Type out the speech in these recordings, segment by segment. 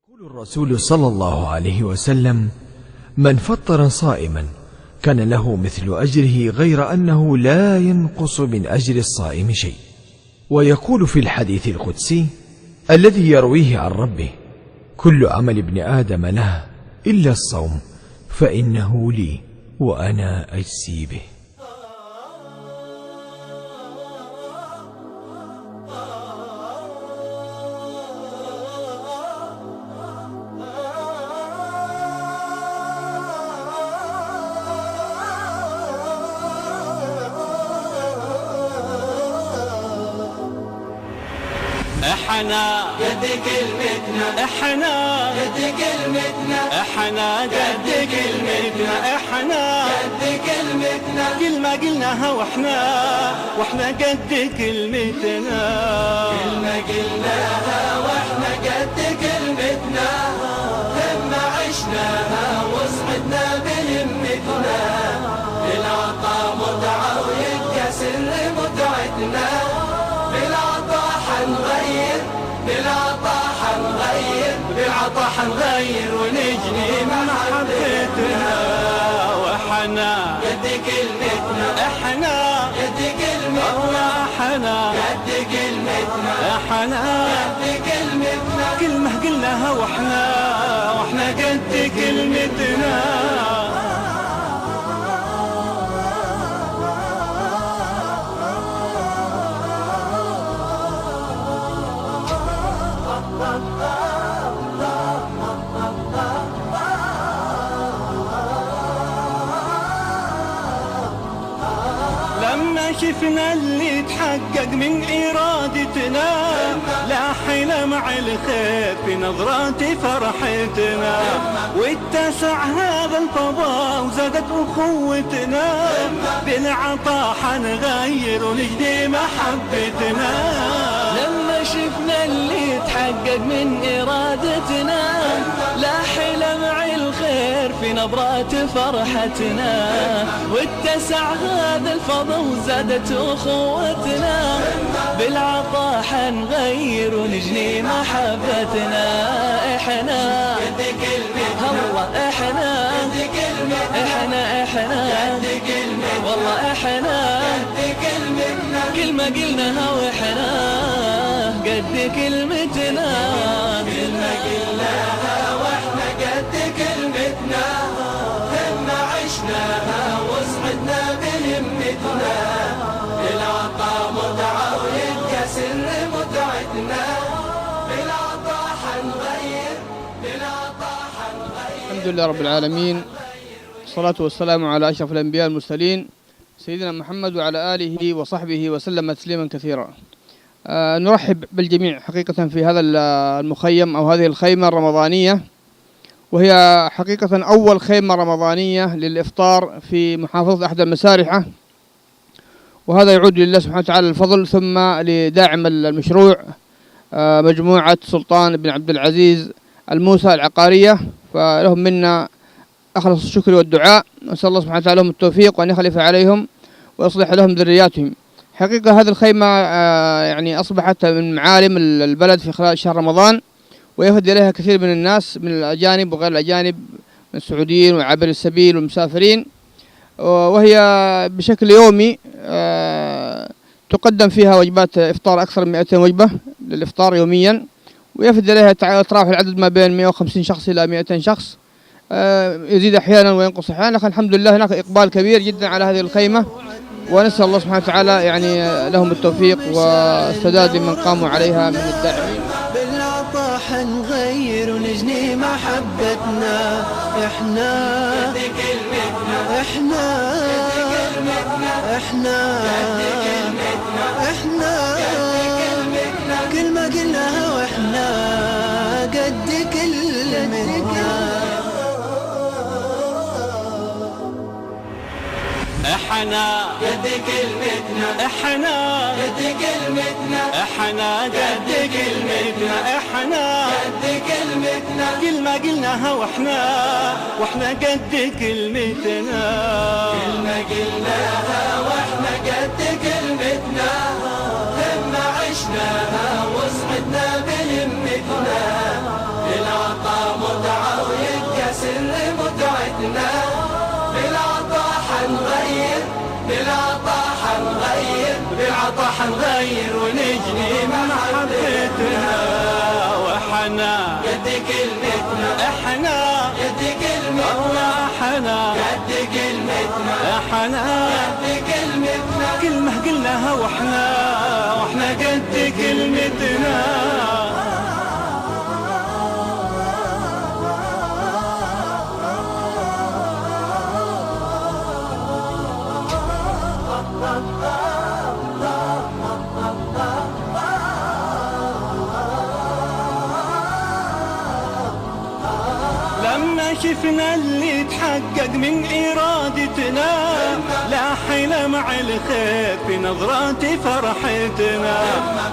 يقول الرسول صلى الله عليه وسلم: من فطر صائما كان له مثل أجره غير أنه لا ينقص من أجر الصائم شيء. ويقول في الحديث القدسي الذي يرويه عن ربه: كل عمل ابن آدم له إلا الصوم فإنه لي وأنا أجزي به. احنا قد كلمتنا، احنا قد كلمتنا، احنا قد كلمتنا، احنا قد كلمتنا، كلمة قلناها واحنا قد كلمتنا، كلمة قلناها واحنا قد كلمتنا، لما عشناها وصعدنا بهمتنا، العطا متعة ويبقى سر متعتنا، بالعطا حنغير ونجني محبتنا، وحنا قد كلمتنا، احنا قد كلمتنا، احنا قد كلمتنا، احنا قد كلمتنا، كلمة قلناها واحنا قد كلمتنا. لما شفنا اللي تحقق من إرادتنا، لاحنا مع الخير في نظرات فرحتنا، واتسع هذا الفضاء وزادت أخوتنا، بالعطاء حنغير ونجدي محبتنا. لما شفنا اللي تحقق من إرادتنا، لاحنا مع الخير في نظرات فرحتنا، واتسع هذا الفضاء وزادت أخوتنا، بالعطاء حنغير ونجني محبتنا. احنا قد كلمتنا، والله احنا قد كلمتنا، احنا قد كلمتنا، والله احنا قد كلمتنا، كلمة قلناها واحنا قد كلمتنا، كلمة قلناها واحنا قد كلمتنا، لما عشناها وصعدنا بهمتنا، العطا متعة ويبقى سر متعتنا، بالعطا حنغير، بالعطا حنغير. الحمد لله رب العالمين، الصلاة والسلام على أشرف الأنبياء المرسلين سيدنا محمد وعلى آله وصحبه وسلم تسليما كثيرا. نرحب بالجميع حقيقة في هذا المخيم أو هذه الخيمة الرمضانية، وهي حقيقة أول خيمة رمضانية للإفطار في محافظة أحد المسارحة، وهذا يعود لله سبحانه وتعالى الفضل، ثم لداعم المشروع مجموعة سلطان بن عبد العزيز الموسى العقارية، فلهم منا أخلص الشكر والدعاء، نسأل الله سبحانه وتعالى لهم التوفيق وأن يخلف عليهم ويصلح لهم ذرياتهم. حقيقة هذه الخيمة يعني أصبحت من معالم البلد في خلال شهر رمضان، ويفد إليها كثير من الناس من الأجانب وغير الأجانب، من السعوديين وعابر السبيل والمسافرين، وهي بشكل يومي تقدم فيها وجبات إفطار أكثر من 200 وجبة للإفطار يوميا، ويفد إليها يتراوح العدد ما بين 150 شخص إلى 200 شخص، يزيد أحيانا وينقص أحيانا، لكن الحمد لله هناك إقبال كبير جدا على هذه الخيمة، ونسأل الله سبحانه وتعالى يعني لهم التوفيق والسداد لمن قاموا عليها من الداعمين. بالعطاء حنغير ونجني محبتنا، احنا قد كلمتنا، احنا احنا احنا كلمة قلناها واحنا قد كلمتنا. احنا قد كلمتنا، احنا قد كلمتنا، احنا قد كلمتنا، احنا قد كلمتنا، كلمة قلناها واحنا قد كلمتنا، كلمة قلناها واحنا قد كلمتنا، لما عشناها وصعدنا بهمتنا، العطا نغير ونجني محبتنا. وإحنا قد كلمتنا، إحنا قد كلمتنا، والله إحنا قد كلمتنا، إحنا قد كلمتنا. كلمة قلناها وإحنا قد كلمتنا. لما شفنا اللي تحقق من إرادتنا، لاحنا مع الخير في نظرات فرحتنا،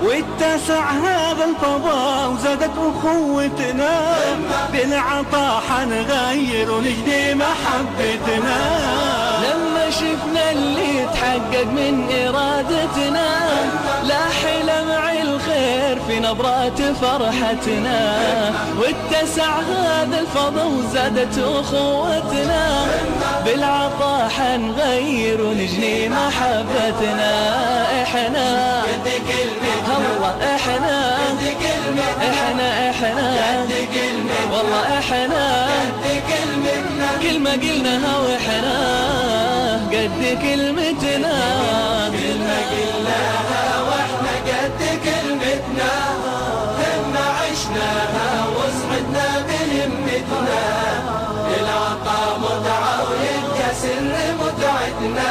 واتسع هذا الفضاء وزادت أخوتنا، بالعطاء حنغير ونجدي محبتنا. لما شفنا اللي تحقق من إرادتنا، لاحنا مع الخير في نظرات فرحتنا، واتسع هذا الفضاء وزادت أخوتنا، بالعطاء حنغير ونجني محبتنا. إحنا قد كلمتنا، والله إحنا قد كلمتنا، إحنا قد كلمتنا، والله إحنا قد كلمتنا. كلمة قلناها وإحنا قد كلمتنا. كلمة قلناها وإحنا قد كلمتنا، همنا عشناها وصعدنا بهمتنا، بالعطاء متعة ويبقى سر متعتنا،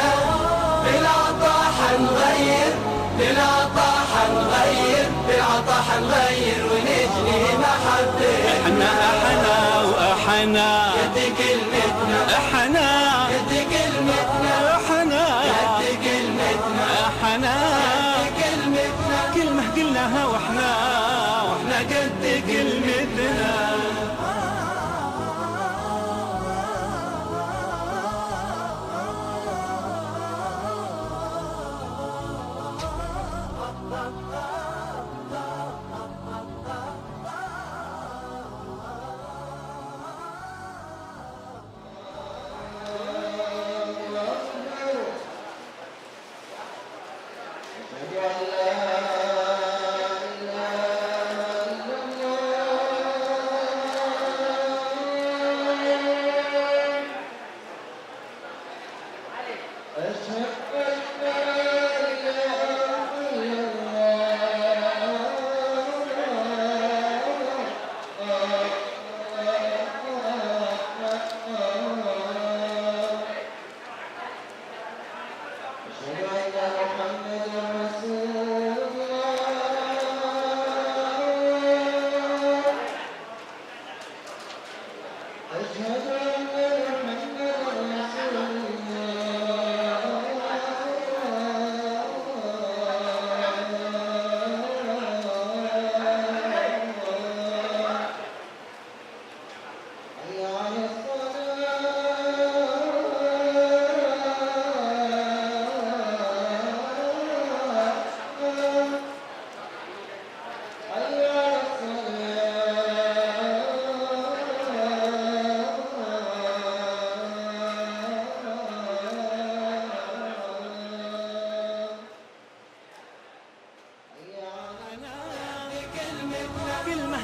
بالعطاء حنغير، بالعطاء حنغير، بالعطاء حنغير ونجني محبتنا. إحنا وإحنا قد كلمتنا، إحنا قد كلمتنا، إحنا قد كلمتنا، إحنا قد كلمتنا. كلمة قلناها وإحنا قد كلمتنا.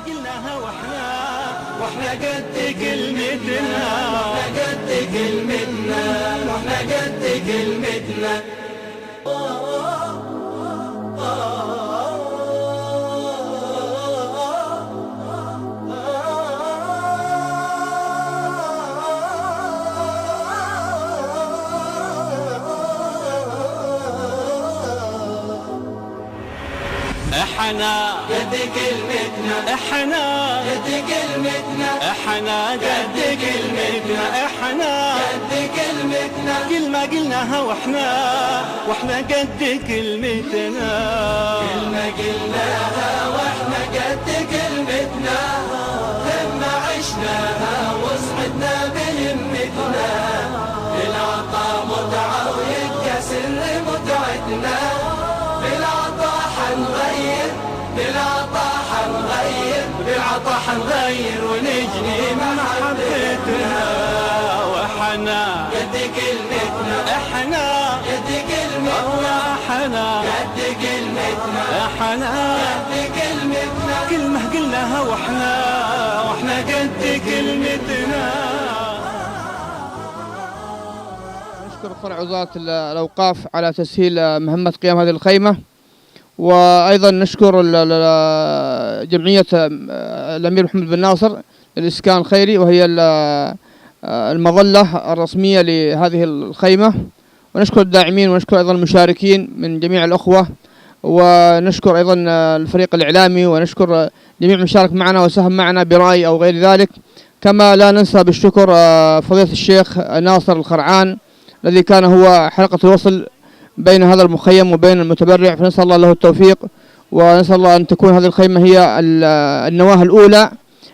قلناها واحنا قد كلمتنا، واحنا قد كلمتنا، واحنا قد كلمتنا. احنا قد كلمتنا، احنا قد كلمتنا، احنا قد كلمتنا، احنا قد كلمتنا. كلمة قلناها واحنا قد كلمتنا، كلمة قلناها واحنا قد كلمتنا، همنا عشناها وصعدنا بهمتنا، بالعطاء متعة ويبقى سر متعتنا، بالعطاء حنغير، بالعطاء حنغير، بالعطاء حنغير ونجني محبتنا. واحنا قد كلمتنا، احنا قد كلمتنا، والله احنا قد كلمتنا. احنا قد كلمتنا، كلمة قلناها واحنا قد كلمتنا. نشكر فرع وزارة الأوقاف على تسهيل مهمة قيام هذه الخيمة، وأيضا نشكر جمعية الأمير محمد بن ناصر للإسكان الخيري، وهي المظلة الرسمية لهذه الخيمة، ونشكر الداعمين ونشكر أيضا المشاركين من جميع الأخوة، ونشكر أيضا الفريق الإعلامي، ونشكر جميع من شارك معنا وساهم معنا برأي أو غير ذلك. كما لا ننسى بالشكر فضيلة الشيخ ناصر الخرعان الذي كان هو حلقة الوصل بين هذا المخيم وبين المتبرع، فنسأل الله له التوفيق، ونسأل الله أن تكون هذه الخيمة هي النواة الأولى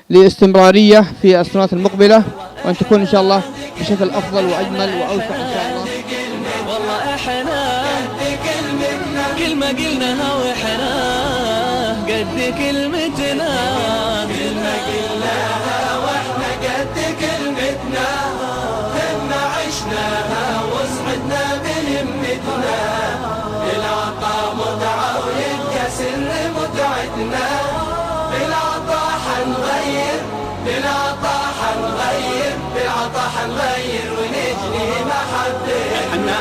لاستمرارية في السنوات المقبلة، وأن تكون إن شاء الله بشكل أفضل وأجمل وأوسع إن شاء الله. والله احنا كلمة قلناها واحنا قد كلمتنا، كلمة قلناها واحنا قد كلمتنا، همنا عشناها وصعدنا بهمتنا، بالعطاء متعة ويبقى سر متعتنا، بالعطاء حنغير، بالعطاء حنغير، بالعطاء حنغير ونجني محبتنا.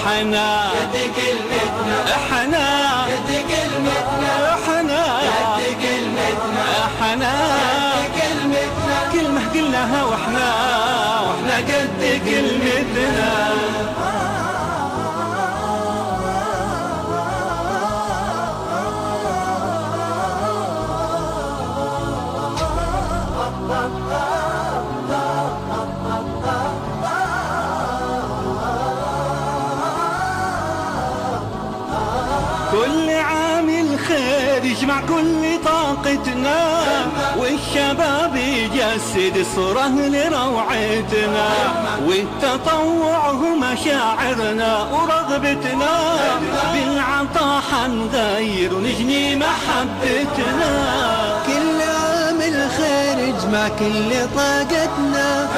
احنا قد كلمتنا، احنا قد كلمتنا، احنا قد كلمتنا، احنا قد كلمتنا، كلمة قلناها واحنا قد كلمتنا. كل عامل خير يجمع كل طاقتنا، والشباب يجسد الصورة لروعتنا، والتطوع هو مشاعرنا ورغبتنا، بالعطاء حنغير ونجني محبتنا. كل عامل خير يجمع كل طاقتنا،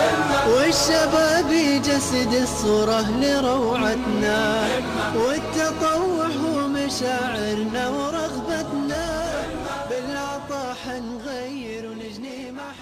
والشباب يجسد الصورة لروعتنا، والتطوع هو مشاعرنا ورغبتنا، بالعطاء حنغير ونجني محبتنا.